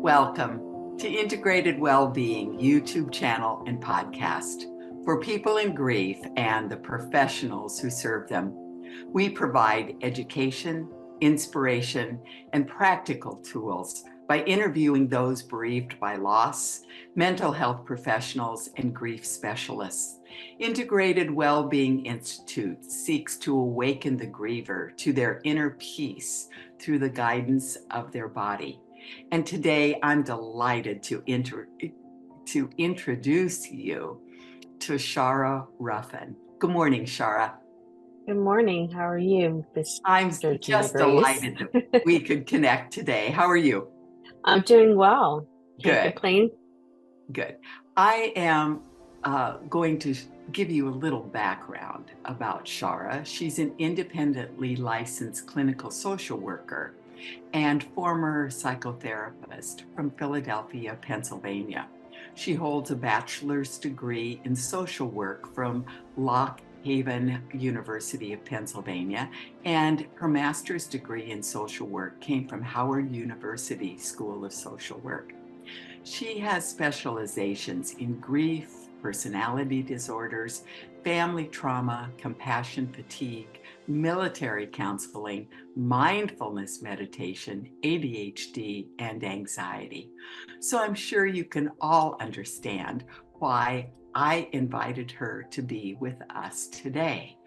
Welcome to Integrated Wellbeing YouTube channel and podcast for people in grief and the professionals who serve them. We provide education, inspiration, and practical tools by interviewing those bereaved by loss, mental health professionals, and grief specialists. Integrated Wellbeing Institute seeks to awaken the griever to their inner peace through the guidance of their body. And today I'm delighted to introduce you to Shara Ruffin. Good morning, Shara. Good morning. How are you, I'm Mr. Gina just Grace? delighted that we could connect today. How are you? I'm doing well. Can't Good, complain. good. I am going to give you a little background about Shara. She's an independently licensed clinical social worker and former psychotherapist from Philadelphia, Pennsylvania. She holds a bachelor's degree in social work from Lock Haven University of Pennsylvania, and her master's degree in social work came from Howard University School of Social Work. She has specializations in grief, personality disorders, family trauma, compassion fatigue, military counseling, mindfulness meditation, ADHD, and anxiety. So I'm sure you can all understand why I invited her to be with us today.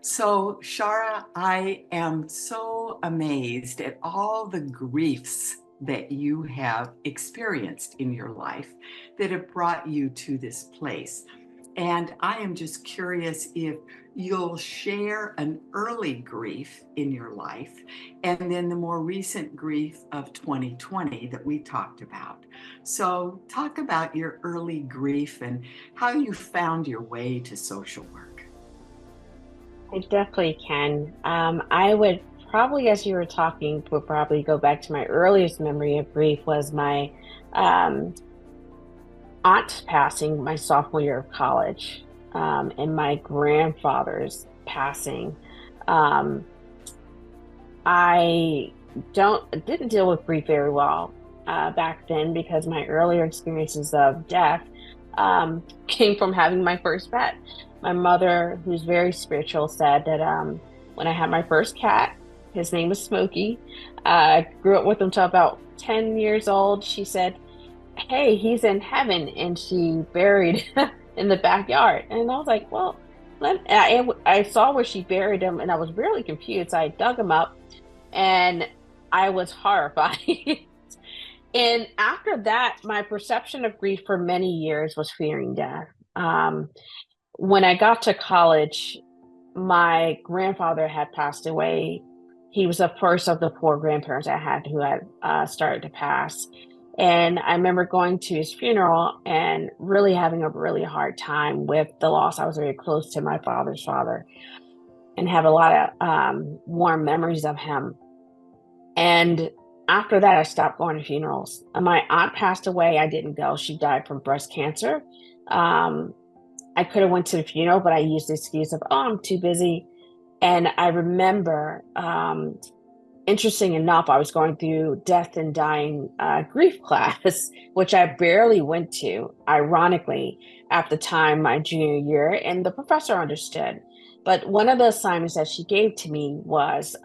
So, Shara, I am so amazed at all the griefs that you have experienced in your life that have brought you to this place. And I am just curious if you'll share an early grief in your life and then the more recent grief of 2020 that we talked about. So talk about your early grief and how you found your way to social work. I definitely can. I would probably, as you were talking, would probably go back to my earliest memory of grief was my um, aunt passing my sophomore year of college, and my grandfather's passing. Um, I didn't deal with grief very well back then because my earlier experiences of death came from having my first pet. My mother, who's very spiritual, said that when I had my first cat, his name was Smokey. I grew up with him till about 10 years old. She said, "Hey, he's in heaven," and she buried in the backyard. And I was like, "Well, I saw where she buried him, and I was really confused. So I dug him up, and I was horrified." And after that, my perception of grief for many years was fearing death. Um, when I got to college, my grandfather had passed away. He was the first of the four grandparents I had who had started to pass. And I remember going to his funeral and really having a really hard time with the loss. I was very close to my father's father and have a lot of warm memories of him. And after that, I stopped going to funerals. My aunt passed away. I didn't go. She died from breast cancer. Um, I could have went to the funeral, but I used the excuse of, "Oh, I'm too busy." And I remember, interesting enough, I was going through death and dying grief class, which I barely went to, ironically, at the time, my junior year, and the professor understood. But one of the assignments that she gave to me was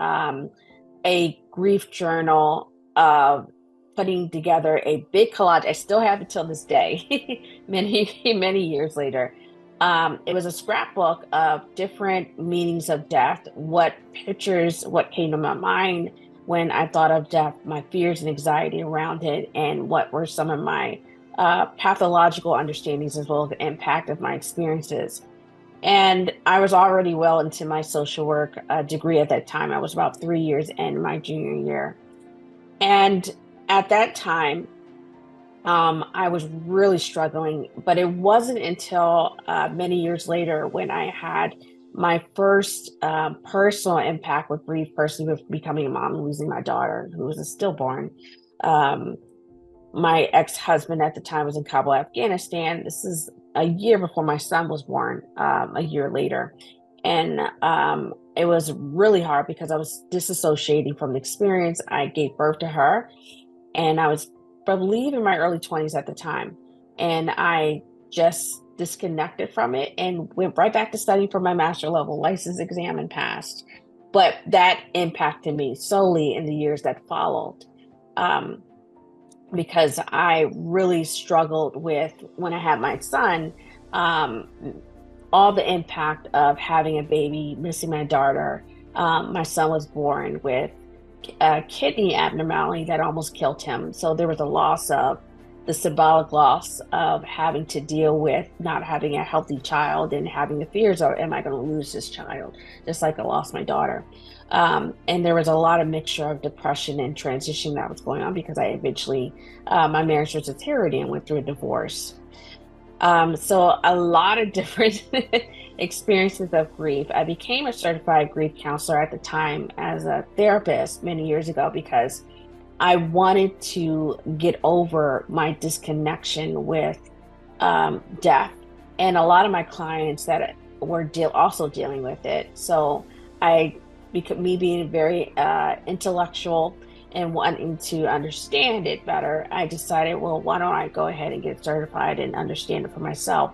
a grief journal of putting together a big collage. I still have it till this day, many years later. It was a scrapbook of different meanings of death, what pictures, what came to my mind when I thought of death, my fears and anxiety around it, and what were some of my pathological understandings as well as the impact of my experiences. And I was already well into my social work degree at that time. I was about 3 years in my junior year. And at that time, I was really struggling, but it wasn't until many years later when I had my first personal impact with grief, personally, with becoming a mom and losing my daughter, who was a stillborn. Um, my ex-husband at the time was in Kabul, Afghanistan. This is a year before my son was born, a year later. And it was really hard because I was disassociating from the experience. I gave birth to her, and I was, I believe, in my early 20s at the time. And I just disconnected from it and went right back to studying for my master level license exam and passed. But that impacted me solely in the years that followed. Um, because I really struggled with when I had my son, um, all the impact of having a baby, missing my daughter. My son was born with a kidney abnormality that almost killed him. So there was a loss of the symbolic loss of having to deal with not having a healthy child and having the fears of, am I going to lose this child? Just like I lost my daughter. And there was a lot of mixture of depression and transition that was going on because I eventually, my marriage was a charity and went through a divorce. So a lot of different experiences of grief. I became a certified grief counselor at the time as a therapist many years ago because I wanted to get over my disconnection with death, and a lot of my clients that were also dealing with it. So I, because me being very intellectual and wanting to understand it better, I decided, well, why don't I go ahead and get certified and understand it for myself?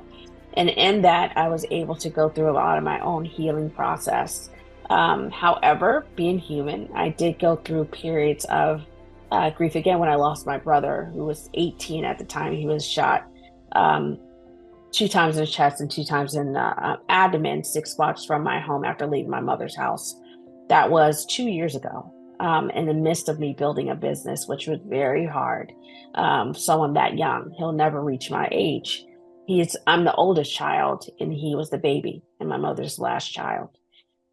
And in that, I was able to go through a lot of my own healing process. However, being human, I did go through periods of grief again when I lost my brother, who was 18 at the time. He was shot um, two times in the chest and two times in the abdomen, 6 blocks from my home after leaving my mother's house. That was 2 years ago, in the midst of me building a business, which was very hard. Someone that young, he'll never reach my age. I'm the oldest child, and he was the baby and my mother's last child.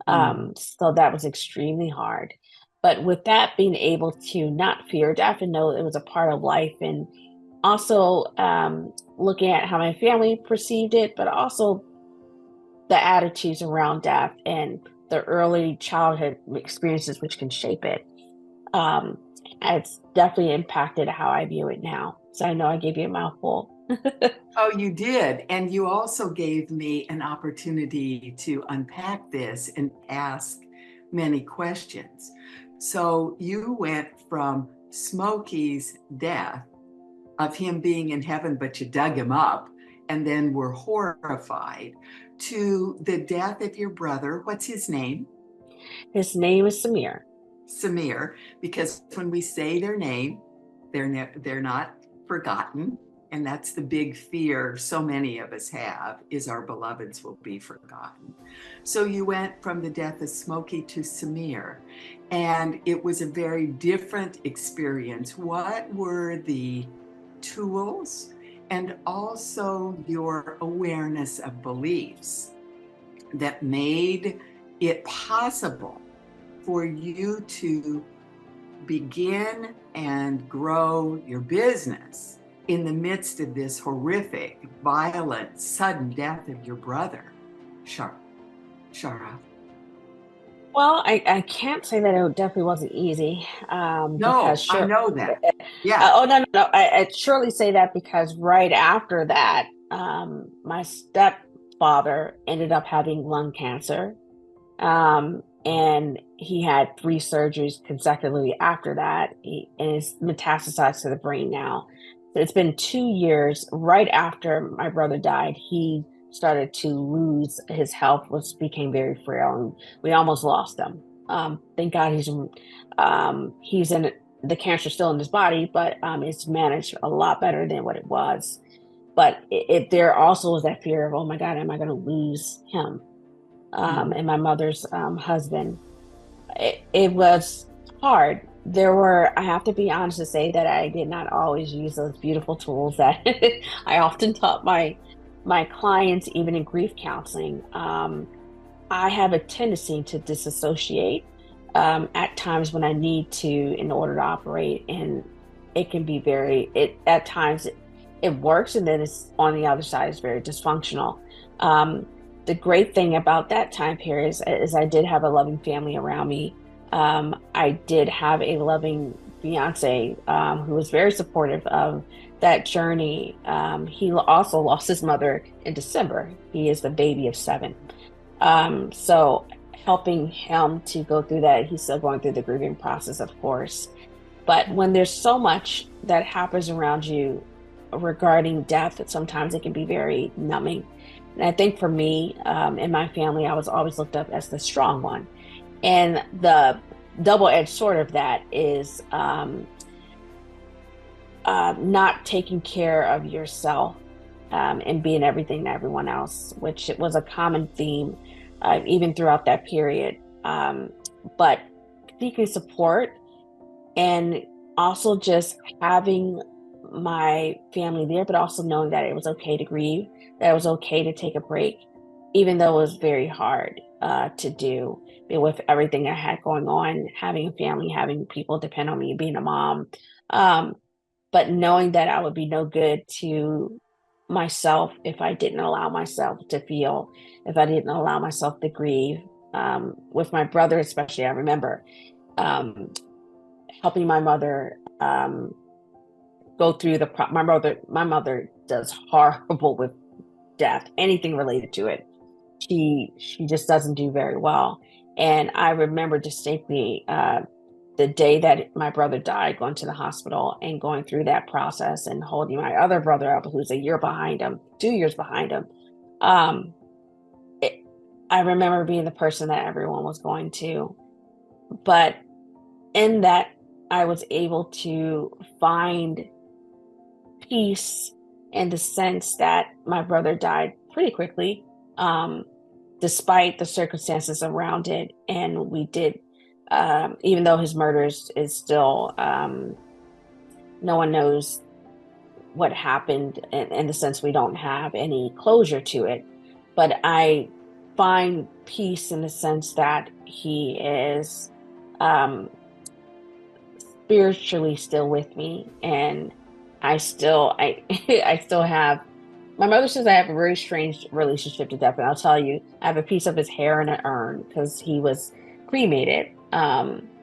Mm. So that was extremely hard. But with that, being able to not fear death and know it was a part of life, and also looking at how my family perceived it, but also the attitudes around death and the early childhood experiences which can shape it. Um, it's definitely impacted how I view it now. So I know I gave you a mouthful. Oh, you did. And you also gave me an opportunity to unpack this and ask many questions. So you went from Smokey's death, of him being in heaven, but you dug him up and then were horrified, to the death of your brother. What's his name? His name is Samir. Samir, because when we say their name, they're not forgotten. And that's the big fear so many of us have, is our beloveds will be forgotten. So you went from the death of Smokey to Samir, and it was a very different experience. What were the tools and also your awareness of beliefs that made it possible for you to begin and grow your business in the midst of this horrific, violent, sudden death of your brother, Shara? Well, I can't say that it definitely wasn't easy, because No, I sure. know that. Yeah. Oh, no, no, no. I'd surely say that because right after that, my stepfather ended up having lung cancer, and he had 3 surgeries consecutively after that, and it's metastasized to the brain now. So it's been 2 years. Right after my brother died, he started to lose his health, which became very frail, and we almost lost him. Thank God he's in the cancer still in his body, but it's managed a lot better than what it was. But there also was that fear of, oh my God, am I going to lose him? Mm. And my mother's husband. It was hard. I have to be honest to say that I did not always use those beautiful tools that I often taught my clients, even in grief counseling. I have a tendency to disassociate at times when I need to in order to operate, and it can be at times it works, and then it's on the other side is very dysfunctional. Um, the great thing about that time period is I did have a loving family around me. I did have a loving fiance who was very supportive of that journey. He also lost his mother in December. He is the baby of 7. So helping him to go through that, he's still going through the grieving process, of course. But when there's so much that happens around you regarding death, sometimes it can be very numbing. And I think for me, in my family, I was always looked up as the strong one. And the double-edged sword of that is not taking care of yourself and being everything to everyone else, which was a common theme even throughout that period. But seeking support and also just having my family there, but also knowing that it was okay to grieve, that it was okay to take a break, even though it was very hard to do. With everything I had going on, having a family, having people depend on me, being a mom, um, but knowing that I would be no good to myself if I didn't allow myself to feel, if I didn't allow myself to grieve. With my brother, especially, I remember um, helping my mother go through my mother does horrible with death, anything related to it. She just doesn't do very well. And I remember distinctly the day that my brother died, going to the hospital and going through that process and holding my other brother up, who's a year behind him, 2 years behind him. Um, it, I remember being the person that everyone was going to, but in that, I was able to find peace in the sense that my brother died pretty quickly, um, despite the circumstances around it. And we did, even though his murder is still, no one knows what happened in the sense we don't have any closure to it. But I find peace in the sense that he is um, spiritually still with me, and I I still have. My mother says I have a very strange relationship to death, and I'll tell you, I have a piece of his hair in an urn because he was cremated.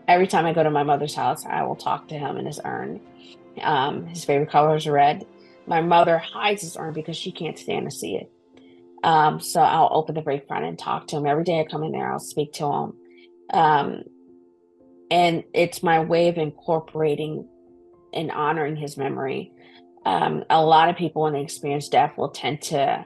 Every time I go to my mother's house, I will talk to him in his urn. His favorite color is red. My mother hides his urn because she can't stand to see it. So I'll open the break front and talk to him every day. I come in there, I'll speak to him. Um, and it's my way of incorporating and honoring his memory. A lot of people, when they experience death, will tend to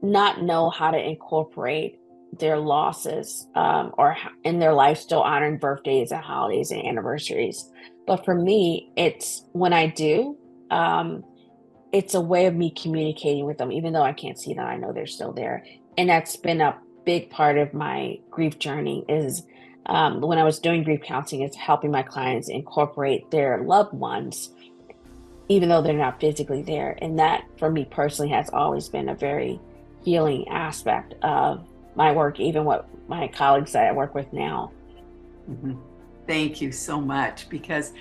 not know how to incorporate their losses or in their life, still honoring birthdays and holidays and anniversaries. But for me, it's when I do, um, it's a way of me communicating with them, even though I can't see them, I know they're still there. And that's been a big part of my grief journey is when I was doing grief counseling, is helping my clients incorporate their loved ones even though they're not physically there. And that, for me personally, has always been a very healing aspect of my work, even what my colleagues that I work with now. Mhm. Thank you so much because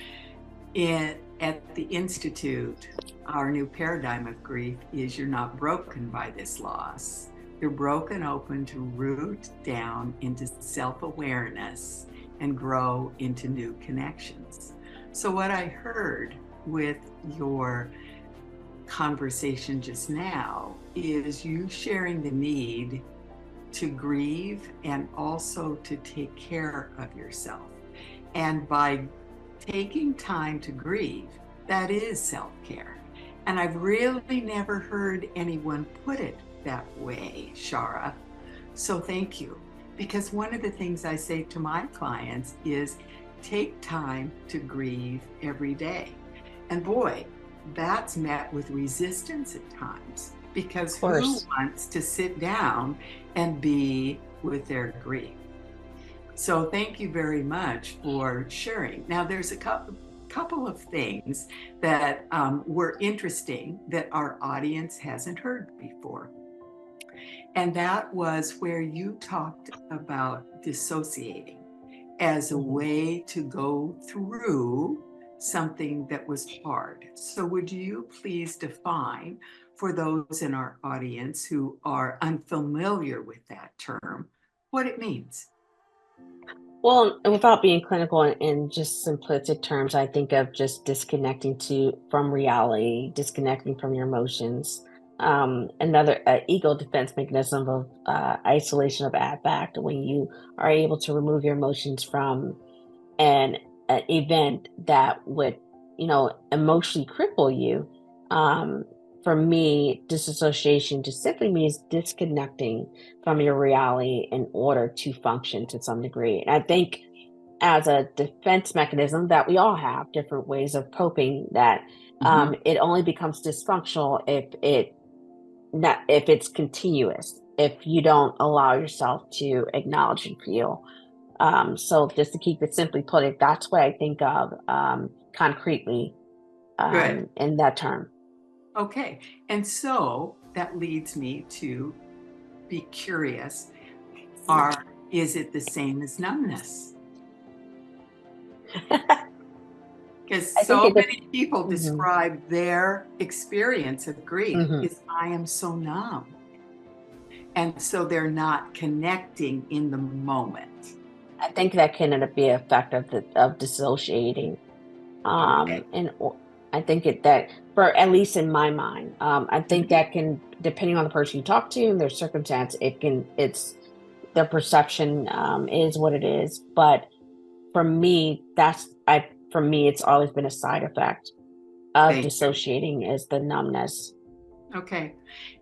at the Institute, our new paradigm of grief is you're not broken by this loss. You're broken open to root down into self-awareness and grow into new connections. So what I heard with your conversation just now is you sharing the need to grieve and also to take care of yourself. And by taking time to grieve, that is self-care. And I've really never heard anyone put it that way, Shara. So thank you. Because one of the things I say to my clients is take time to grieve every day. And boy, that's met with resistance at times because Of who course. wants to sit down and be with their grief? So thank you very much for sharing. Now, there's a couple of things that were interesting that our audience hasn't heard before. And that was where you talked about dissociating as a Mhm. way to go through something that was hard. So, would you please define for those in our audience who are unfamiliar with that term what it means? Well, and without being clinical in just simplistic terms, I think of just disconnecting to from reality, disconnecting from your emotions, another ego defense mechanism of isolation of affect, when you are able to remove your emotions from an, an event that would, emotionally cripple you. Um, for me, disassociation just simply means disconnecting from your reality in order to function to some degree. And I think as a defense mechanism that we all have different ways of coping, that Mhm. it only becomes dysfunctional if it's continuous, if you don't allow yourself to acknowledge and feel. So just to keep it simply put, it that's what I think of concretely Good. in that term. Okay. And so that leads me to be curious. Is it the same as numbness? Because I think so it. many people Mhm, describe their experience of grief mhm. is I am so numb. And so they're not connecting in the moment. I think that can be an effect of dissociating. Okay. I think that for at least in my mind, I think Mhm. that can, depending on the person you talk to and their circumstance, it's their perception is what it is. But for me, it's always been a side effect of Thank you. dissociating is the numbness. Okay.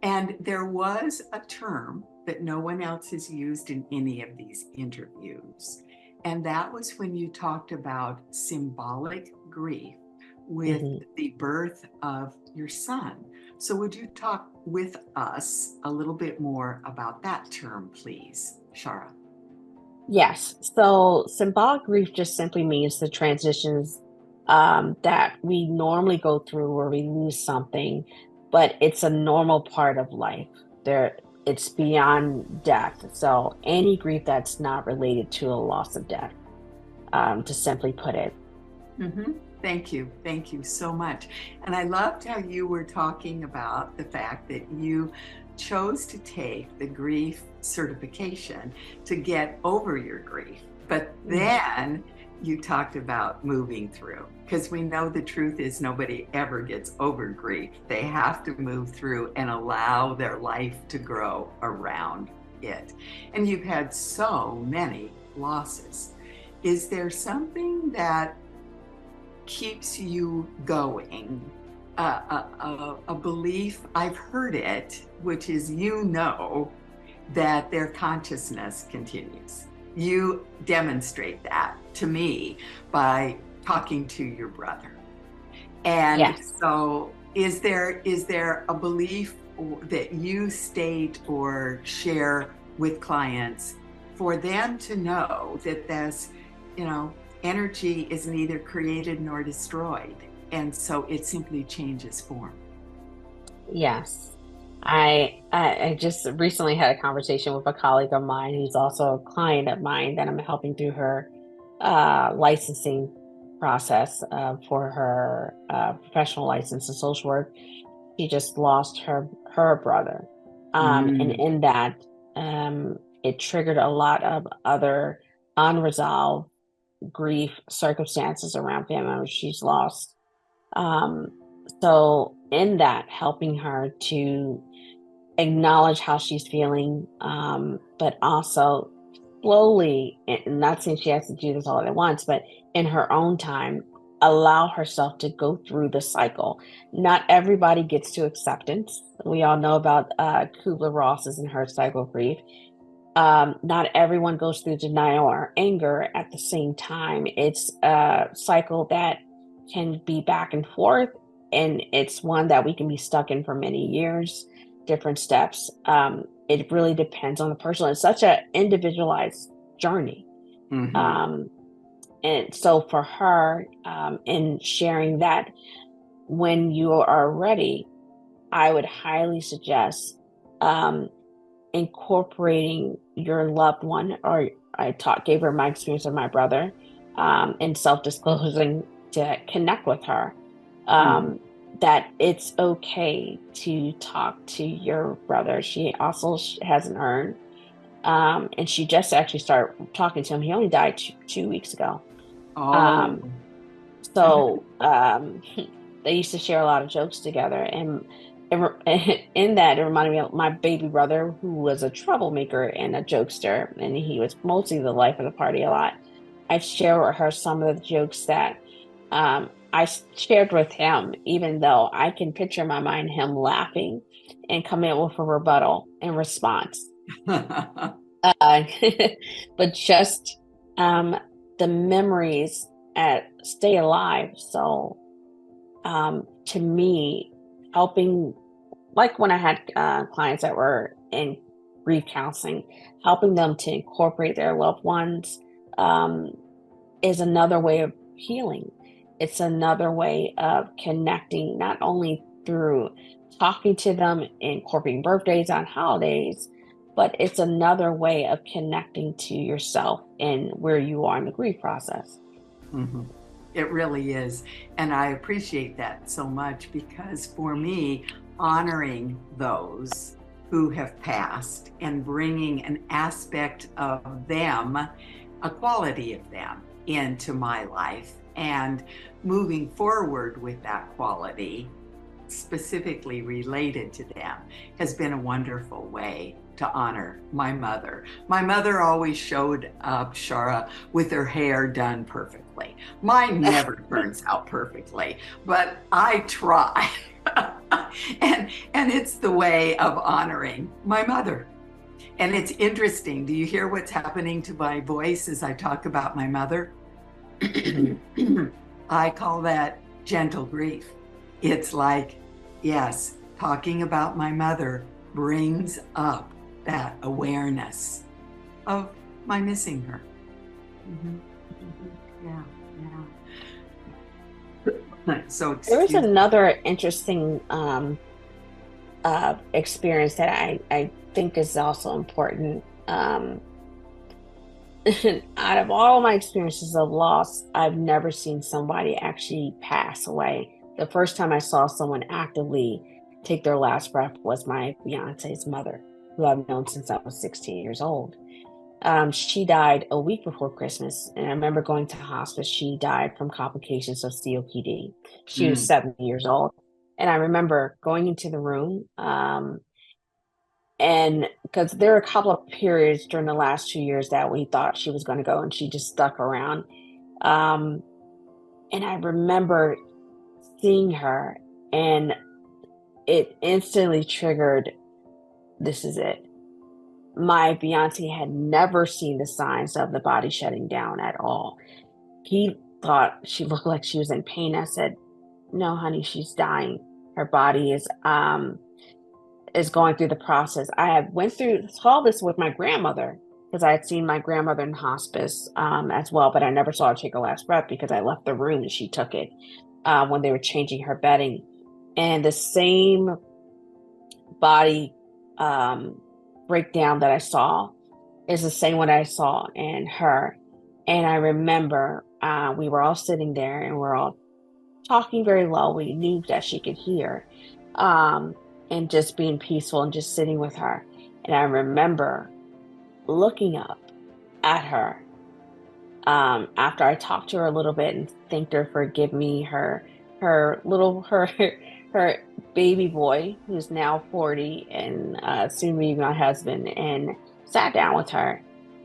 And there was a term that no one else has used in any of these interviews. And that was when you talked about symbolic grief with Hmm. the birth of your son. So, would you talk with us a little bit more about that term, please, Shara? Yes. So symbolic grief just simply means the transitions that we normally go through where we lose something, but it's a normal part of life. It's beyond death. So any grief that's not related to a loss of death, to simply put it. Mm-hmm. Thank you. Thank you so much. And I loved how you were talking about the fact that you chose to take the grief certification to get over your grief. But Mhm. then you talked about moving through, because we know the truth is nobody ever gets over grief. They have to move through and allow their life to grow around it. And you've had so many losses. Is there something that keeps you going? A belief, I've heard it, which is that their consciousness continues. You demonstrate that to me by talking to your brother. And Yes. so is there a belief that you state or share with clients for them to know that this, you know, energy is neither created nor destroyed, and so it simply changes form? Yes. I just recently had a conversation with a colleague of mine who's also a client of mine that I'm helping through her licensing process for her professional license in social work. She just lost her brother, and Mm. in that, it triggered a lot of other unresolved grief circumstances around family members she's lost. Um, so in that, helping her to acknowledge how she's feeling, but also slowly, and not saying she has to do this all at once, but in her own time, allow herself to go through the cycle. Not everybody gets to acceptance. We all know about Kubler-Ross's and her cycle of grief. Not everyone goes through denial or anger at the same time. It's a cycle that can be back and forth, and it's one that we can be stuck in for many years, different steps. It really depends on the person. It's such an individualized journey. Hmm. Um, and so for her, in sharing that, when you are ready, I would highly suggest um, incorporating your loved one, or gave her my experience of my brother, and self-disclosing to connect with her, Hmm. um, that it's okay to talk to your brother. She also has an urn, and she just actually started talking to him. He only died 2 weeks ago. Oh. Um, so they used to share a lot of jokes together, and in that, it reminded me of my baby brother, who was a troublemaker and a jokester, and he was mostly the life of the party a lot. I shared with her some of the jokes that shared with him, even though I can picture in my mind him laughing and coming up with a rebuttal in response. Uh, but just um, the memories stay alive. So to me, helping, like when I had clients that were in grief counseling, helping them to incorporate their loved ones um, is another way of healing. It's another way of connecting, not only through talking to them, incorporating birthdays on holidays, but it's another way of connecting to yourself and where you are in the grief process. Mhm. It really is. And I appreciate that so much because for me, honoring those who have passed and bringing an aspect of them, a quality of them, into my life and moving forward with that quality specifically related to them has been a wonderful way to honor my mother. My mother always showed up, Shara, with her hair done perfectly. Mine never turns out perfectly, but I try. and it's the way of honoring my mother. And it's interesting. Do you hear what's happening to my voice as I talk about my mother? Mhm. I call that gentle grief. It's like, yes, talking about my mother brings up that awareness of my missing her. Mm-hmm. Mm-hmm. Yeah, yeah. So There was excuse me. another interesting experience that I think is also important. Out of all my experiences of loss, I've never seen somebody actually pass away. The first time I saw someone actively take their last breath was my fiance's mother, who I've known since I was 16 years old. She died a week before Christmas, and I remember going to hospice. She died from complications of COPD. She was Mm, 70 years old. And I remember going into the room, and because there were a couple of periods during the last 2 years that we thought she was going to go, and she just stuck around. Um, and I remember seeing her, and it instantly triggered, this is it. My fiance had never seen the signs of the body shutting down at all. He thought she looked like she was in pain. I said, "No, honey, she's dying. Her body is going through the process." I had went through all this with my grandmother because I had seen my grandmother in hospice as well, but I never saw her take her last breath because I left the room and she took it when they were changing her bedding. And the same body um, breakdown that I saw is the same one I saw in her. And I remember we were all sitting there and we're all talking very low. We knew that she could hear, um, and just being peaceful and just sitting with her. And I remember looking up at her after I talked to her a little bit and thanked her for giving me her baby boy, who's now 40 and soon to be my husband, and sat down with her,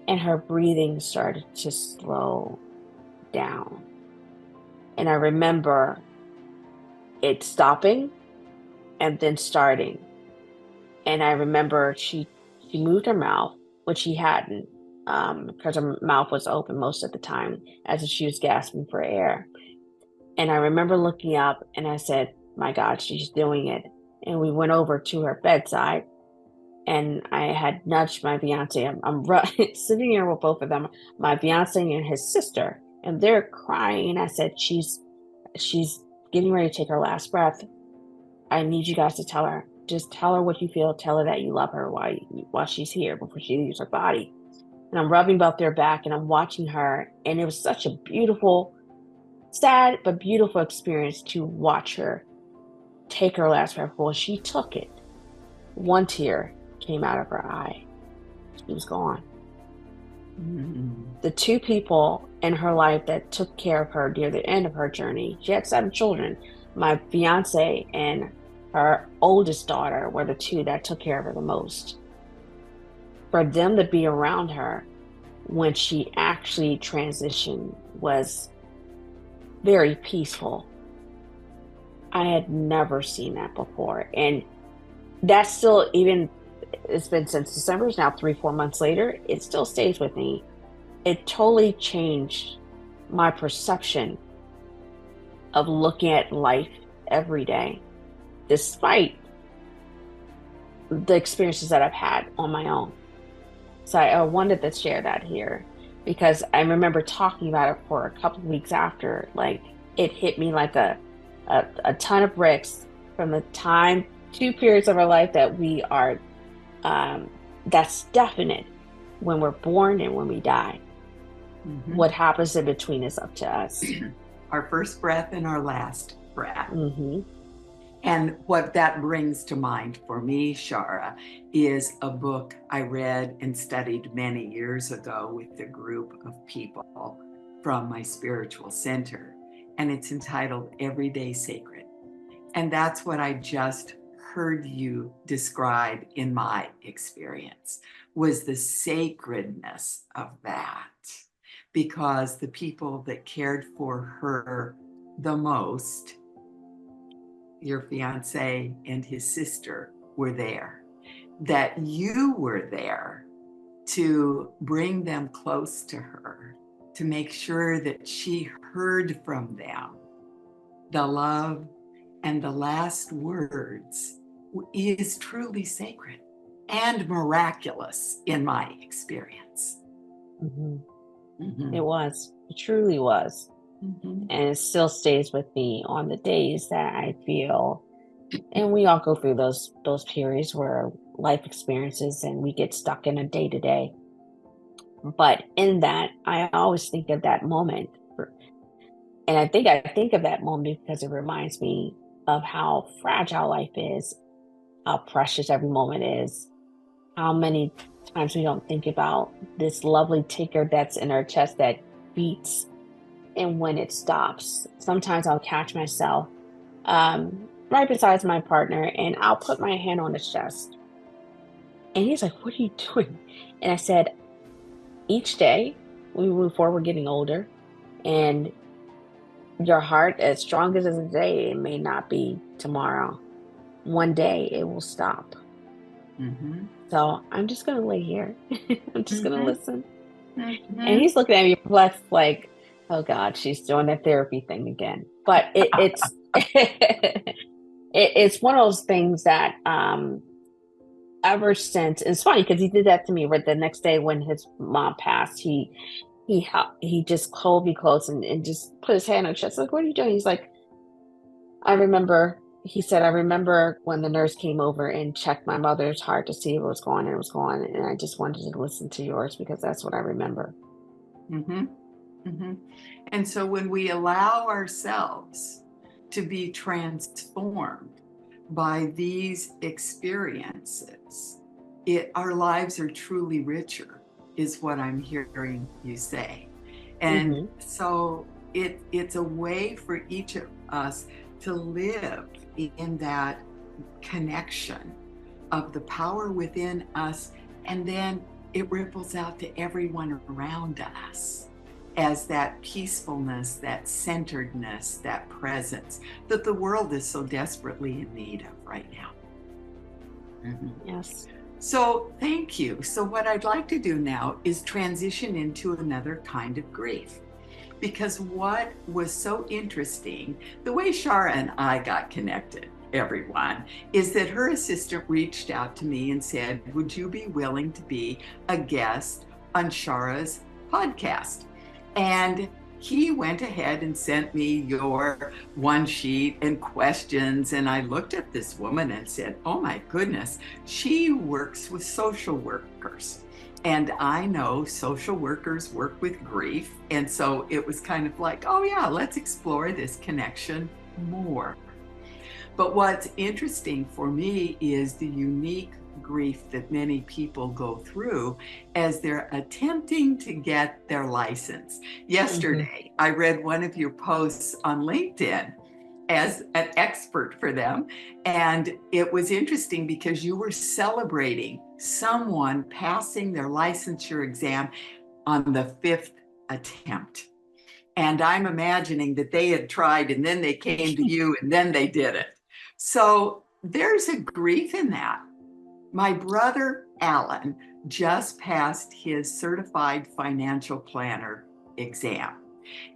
and her breathing started to slow down. And I remember it stopping and then starting. And I remember she moved her mouth, which she hadn't, because her mouth was open most of the time, as if she was gasping for air. And I remember looking up and I said, "My God, she's doing it." And we went over to her bedside, and I had nudged my fiance. I'm sitting here with both of them, my fiance and his sister, and they're crying. And I said, "She's getting ready to take her last breath. I need you guys to tell her. Just tell her what you feel. Tell her that you love her while she's here before she leaves her body." And I'm rubbing both their back and I'm watching her. And it was such a beautiful, sad, but beautiful experience to watch her take her last breath. Well, she took it. One tear came out of her eye. She was gone. mm, The two people in her life that took care of her near the end of her journey, she had 7 children, my fiance and her oldest daughter were the two that took care of her the most. For them to be around her when she actually transitioned was very peaceful. I had never seen that before. And that's still, even, it's been since December, it's now 3, 4 months later, it still stays with me. It totally changed my perception of looking at life every day, despite the experiences that I've had on my own. So I wanted to share that here because I remember talking about it for a couple of weeks after. Like, it hit me like a ton of bricks from the time, 2 periods of our life that we are, that's definite, when we're born and when we die. What happens in between is up to us. Our first breath and our last breath. Mm-hmm. And what that brings to mind for me, Shara, is a book I read and studied many years ago with a group of people from my spiritual center. And it's entitled Everyday Sacred. And that's what I just heard you describe in my experience, was the sacredness of that. Because the people that cared for her the most, your fiance and his sister, were there, that you were there to bring them close to her, to make sure that she heard from them the love, and the last words is truly sacred and miraculous in my experience. It was, it truly was. And it still stays with me on the days that I feel, and we all go through those periods where life experiences and we get stuck in a day to day. But in that, I always think of that moment. And I think of that moment because it reminds me of how fragile life is, how precious every moment is, how many times we don't think about this lovely ticker that's in our chest that beats, and when it stops. Sometimes I'll catch myself right beside my partner, and I'll put my hand on his chest. And he's like, "What are you doing?" And I said, each day we move forward, we're getting older, and your heart, as strong as it is today, it may not be tomorrow. One day it will stop. So I'm just going to lay here. I'm just going to listen. And he's looking at me perplexed, like, oh God, she's doing that therapy thing again. But it's it's one of those things that ever since, it's funny because he did that to me right the next day when his mom passed. He just called me close and just put his hand on his chest, like, what are you doing? He's like, he said, I remember when the nurse came over and checked my mother's heart to see what was going on, and it was going, and I just wanted to listen to yours because that's what I remember. And so when we allow ourselves to be transformed by these experiences, our lives are truly richer, is what I'm hearing you say. And so it's a way for each of us to live in that connection of the power within us, and then it ripples out to everyone around us as that peacefulness, that centeredness, that presence that the world is so desperately in need of right now. Yes. So thank you. So what I'd like to do now is transition into another kind of grief. Because what was so interesting, the way Shara and I got connected, everyone, is that her assistant reached out to me and said, would you be willing to be a guest on Shara's podcast? And he went ahead and sent me your one sheet and questions. And I looked at this woman and said, oh my goodness, she works with social workers. And I know social workers work with grief. And so it was kind of like, oh yeah, let's explore this connection more. But what's interesting for me is the unique grief that many people go through as they're attempting to get their license. Yesterday, I read one of your posts on LinkedIn as an expert for them. And it was interesting because you were celebrating someone passing their licensure exam on the fifth attempt. And I'm imagining that they had tried and then they came to you and then they did it. So there's a grief in that. My brother, Alan, just passed his certified financial planner exam.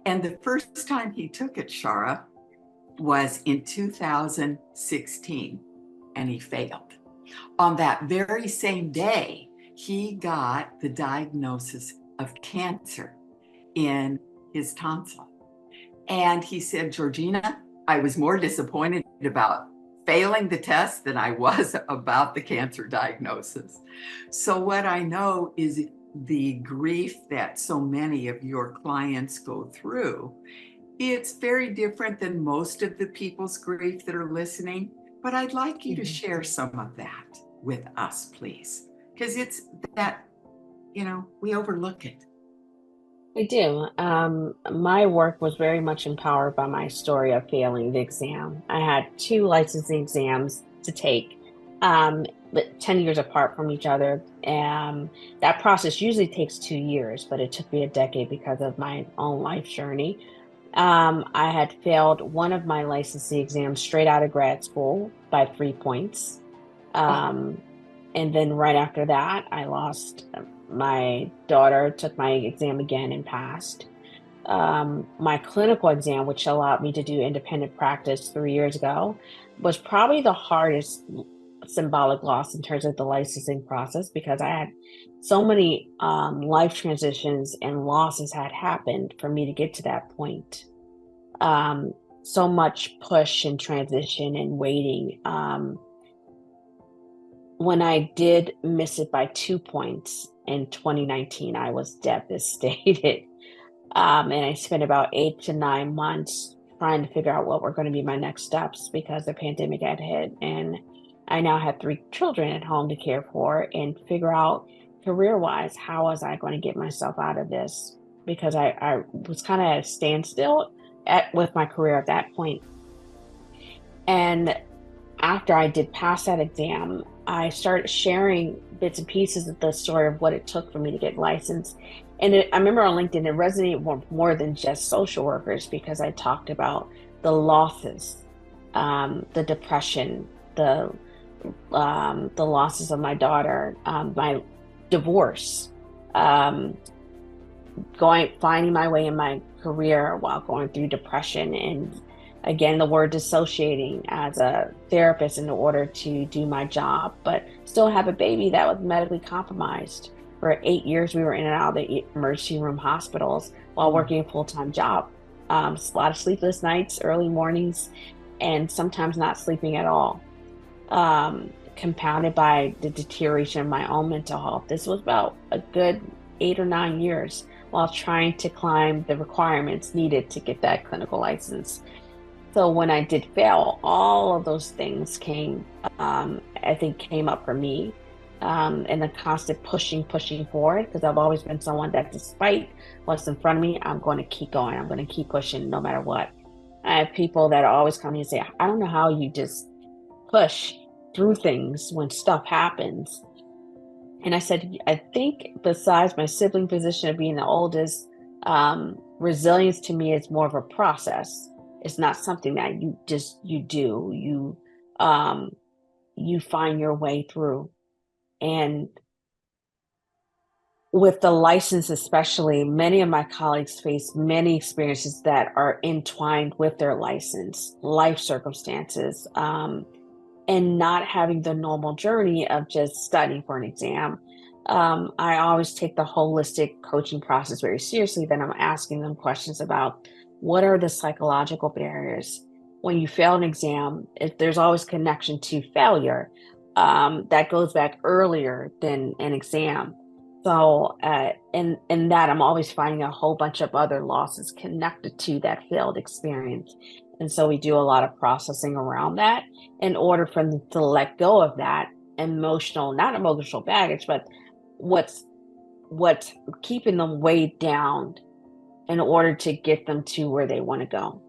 And the first time he took it, Shara, was in 2016, and he failed. On that very same day, he got the diagnosis of cancer in his tonsil. And he said, Georgina, I was more disappointed about failing the test than I was about the cancer diagnosis. So what I know is the grief that so many of your clients go through, it's very different than most of the people's grief that are listening, but I'd like you to share some of that with us, please, because it's that, we overlook it. I do. My work was very much empowered by my story of failing the exam. I had two licensing exams to take, but 10 years apart from each other. That process usually takes 2 years, but it took me a decade because of my own life journey. I had failed one of my licensing exams straight out of grad school by 3 points. Oh, Um, and then right after that, I lost my daughter, took my exam again and passed. My clinical exam, which allowed me to do independent practice 3 years ago, was probably the hardest symbolic loss in terms of the licensing process because I had so many life transitions and losses had happened for me to get to that point. Um, so much push and transition and waiting. When I did miss it by 2 points in 2019, I was devastated. And I spent about 8 to 9 months trying to figure out what were going to be my next steps because the pandemic had hit. And I now had 3 children at home to care for and figure out career wise, how was I going to get myself out of this? Because I was kind of at a standstill with my career at that point. And after I did pass that exam, I started sharing bits and pieces of the story of what it took for me to get licensed. And I remember on LinkedIn, it resonated more than just social workers because I talked about the losses, the depression, the losses of my daughter, my divorce, um, finding my way in my career while going through depression, and again the word dissociating as a therapist in order to do my job but still have a baby that was medically compromised. For 8 years we were in and out of the emergency room hospitals while working a full-time job. A lot of sleepless nights, early mornings, and sometimes not sleeping at all, compounded by the deterioration of my own mental health. This was about a good 8 or 9 years while trying to climb the requirements needed to get that clinical license. So when I did fail, all of those things I think came up for me. And the constant pushing forward, because I've always been someone that despite what's in front of me, I'm going to keep going. I'm going to keep pushing no matter what. I have people that are always coming and say, I don't know how you just push through things when stuff happens. And I said, I think besides my sibling position of being the oldest, resilience to me is more of a process. It's not something that you do. You find your way through. And with the license, especially, many of my colleagues face many experiences that are entwined with their license, life circumstances, and not having the normal journey of just studying for an exam. I always take the holistic coaching process very seriously. Then I'm asking them questions about what are the psychological barriers when you fail an exam. If there's always connection to failure, that goes back earlier than an exam. So, in that, I'm always finding a whole bunch of other losses connected to that failed experience. And so we do a lot of processing around that in order for them to let go of that not emotional baggage, but what's what's keeping them weighed down in order to get them to where they want to go.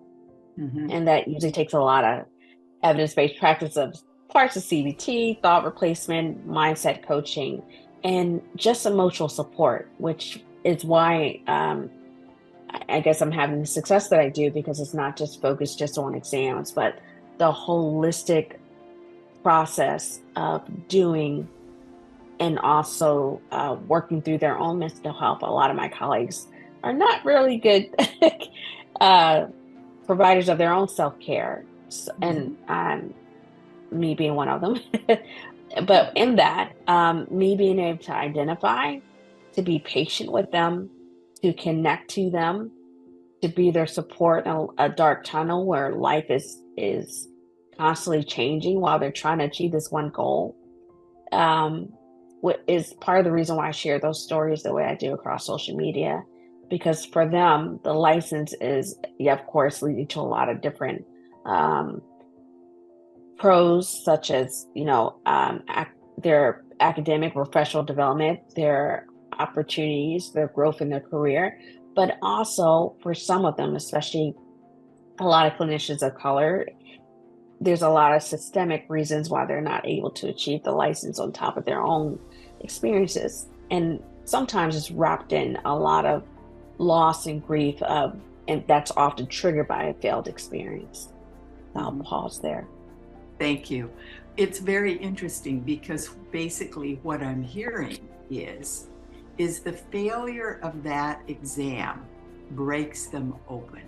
Mhm. And that usually takes a lot of evidence-based practice of parts of CBT, thought replacement, mindset coaching, and just emotional support, which is why I guess I'm having the success that I do, because it's not just focused just on exams, but the holistic process of doing and also working through their own mental health. A lot of my colleagues are not really good uh, providers of their own self-care, and Mhm. me being one of them. But in that, me being able to identify, to be patient with them, to connect to them, to be their support in a dark tunnel where life is constantly changing while they're trying to achieve this one goal. Um, what is part of the reason why I share those stories the way I do across social media, because for them, the license is, yeah, of course, leading to a lot of different um, pros, such as, their academic professional development, their opportunities, their growth in their career, but also for some of them, especially a lot of clinicians of color, there's a lot of systemic reasons why they're not able to achieve the license on top of their own experiences. And sometimes it's wrapped in a lot of loss and grief, and that's often triggered by a failed experience. I'll Mhm. pause there. Thank you. It's very interesting because basically what I'm hearing is the failure of that exam breaks them open.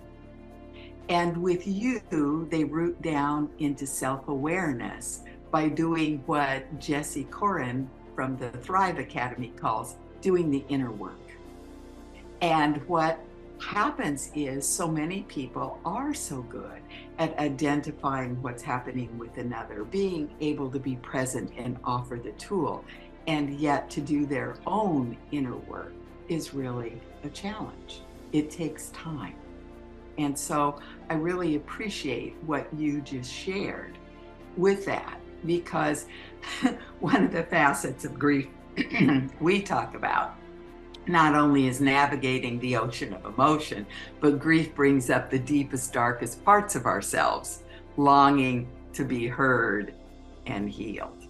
And with you, they root down into self-awareness by doing what Jesse Corin from the Thrive Academy calls doing the inner work. And what happens is so many people are so good at identifying what's happening with another, being able to be present and offer the tool, and yet to do their own inner work is really a challenge. It takes time. And so I really appreciate what you just shared with that, because one of the facets of grief we talk about not only is navigating the ocean of emotion, but grief brings up the deepest, darkest parts of ourselves, longing to be heard and healed.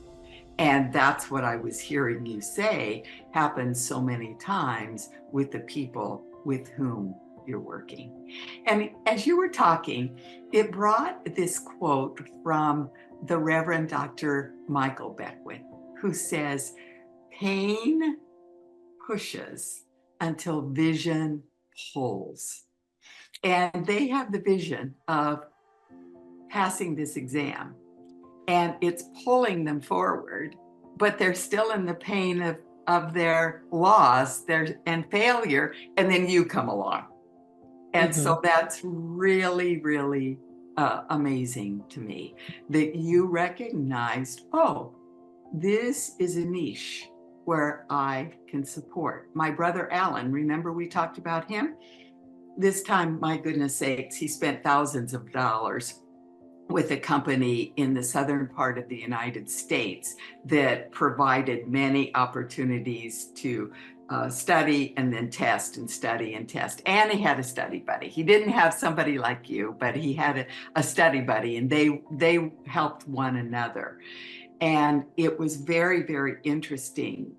And that's what I was hearing you say happens so many times with the people with whom you're working. And as you were talking, it brought this quote from the Reverend Dr. Michael Beckwith, who says, pain pushes until vision pulls. And they have the vision of passing this exam, and it's pulling them forward, but they're still in the pain of their loss and failure. And then you come along. And Hmm. so that's really, really amazing to me that you recognized, oh, this is a niche where I can support. My brother Alan, remember we talked about him? This time, my goodness sakes, he spent thousands of dollars with a company in the southern part of the United States that provided many opportunities to study and then test and study and test. And he had a study buddy. He didn't have somebody like you, but he had a study buddy, and they helped one another. And it was very, very interesting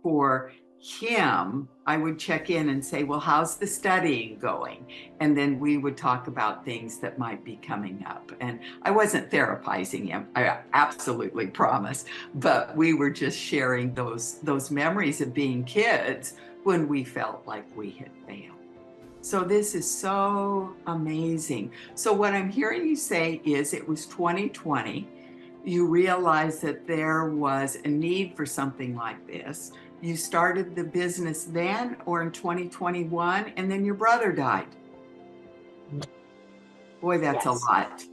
for him. I would check in and say, well, how's the studying going? And then we would talk about things that might be coming up. And I wasn't therapizing him, I absolutely promise. But we were just sharing those memories of being kids when we felt like we had failed. So this is so amazing. So what I'm hearing you say is it was 2020. You realized that there was a need for something like this. You started the business then or in 2021, and then your brother died. Boy, that's a Yes. lot.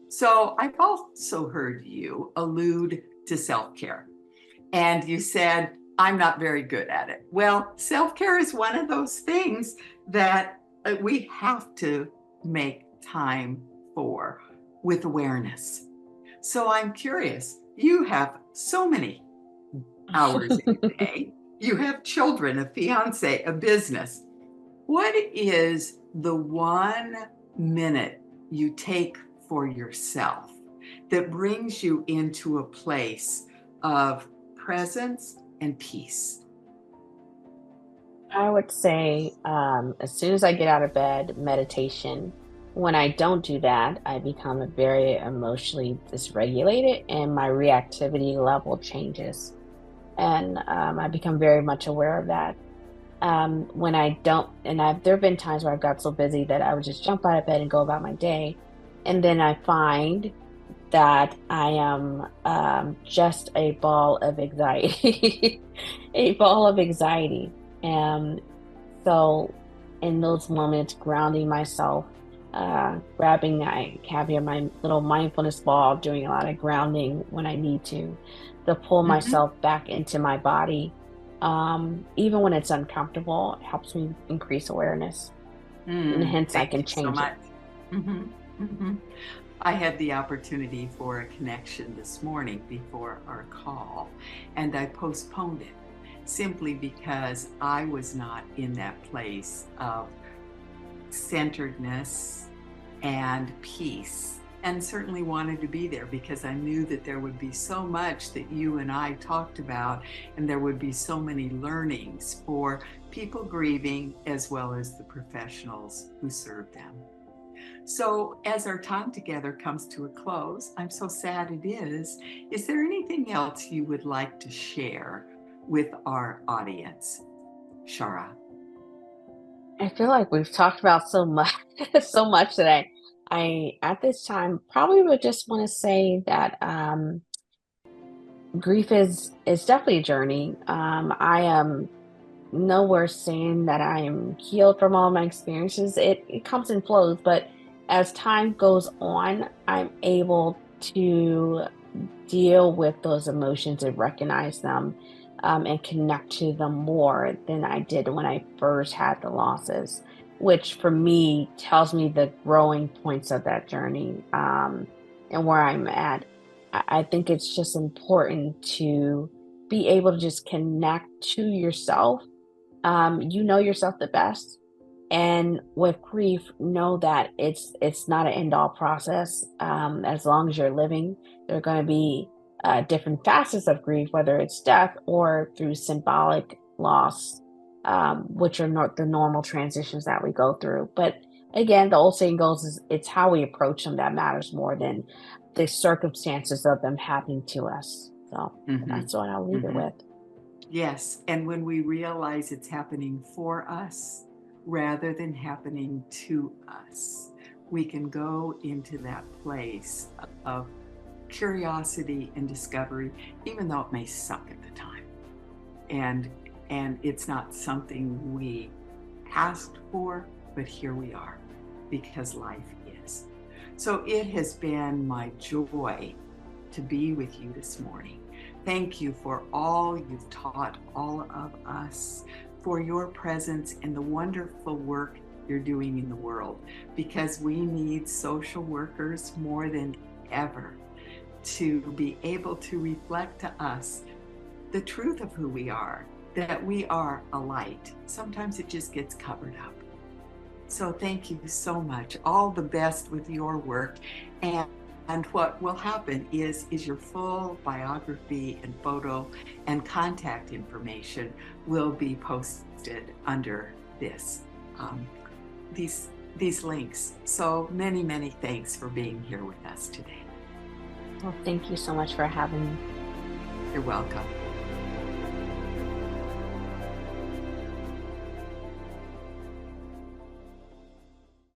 So I've also heard you allude to self-care. And you said, I'm not very good at it. Well, self care is one of those things that we have to make time for with awareness. So I'm curious, you have so many hours in a day, you have children, a fiance, a business. What is the 1 minute you take for yourself that brings you into a place of presence and peace? I would say, as soon as I get out of bed, meditation. When I don't do that, I become very emotionally dysregulated and my reactivity level changes. And I become very much aware of that. When I don't, and there have been times where I've got so busy that I would just jump out of bed and go about my day. And then I find that I am just a ball of anxiety, a ball of anxiety. Um, so in those moments, grounding myself, having my little mindfulness ball, doing a lot of grounding when I need to pull Mhm. myself back into my body. Even when it's uncomfortable, it helps me increase awareness, and hence I Thank can you so change it. much. Mhm, mhm. I had the opportunity for a connection this morning before our call, and I postponed it simply because I was not in that place of centeredness and peace, and certainly wanted to be there because I knew that there would be so much that you and I talked about, and there would be so many learnings for people grieving as well as the professionals who serve them. So, as our time together comes to a close, I'm so sad it is. Is there anything else you would like to share with our audience, Shara? I feel like we've talked about so much, so much today. At this time, probably would just want to say that grief is definitely a journey. I am nowhere saying that I am healed from all my experiences. It comes and flows, but as time goes on, I'm able to deal with those emotions and recognize them, and connect to them more than I did when I first had the losses, which for me tells me the growing points of that journey, and where I'm at. I think it's just important to be able to just connect to yourself. You know yourself the best. And with grief, know that it's not an end all process. As long as you're living, there are going to be different facets of grief, whether it's death or through symbolic loss, which are not the normal transitions that we go through. But again, the old saying goes, is it's how we approach them that matters more than the circumstances of them happening to us. So Mm-hmm. that's what I'll leave it Mm-hmm. with. Yes. And when we realize it's happening for us rather than happening to us, we can go into that place of curiosity and discovery, even though it may suck at the time. And and it's not something we asked for, but here we are because life is. So it has been my joy to be with you this morning. Thank you for all you've taught all of us, for your presence and the wonderful work you're doing in the world, because we need social workers more than ever to be able to reflect to us the truth of who we are, that we are a light. Sometimes it just gets covered up. So thank you so much. All the best with your work. And what will happen is your full biography and photo and contact information will be posted under this um, these these links. So many thanks for being here with us today. Well, thank you so much for having me. You're welcome.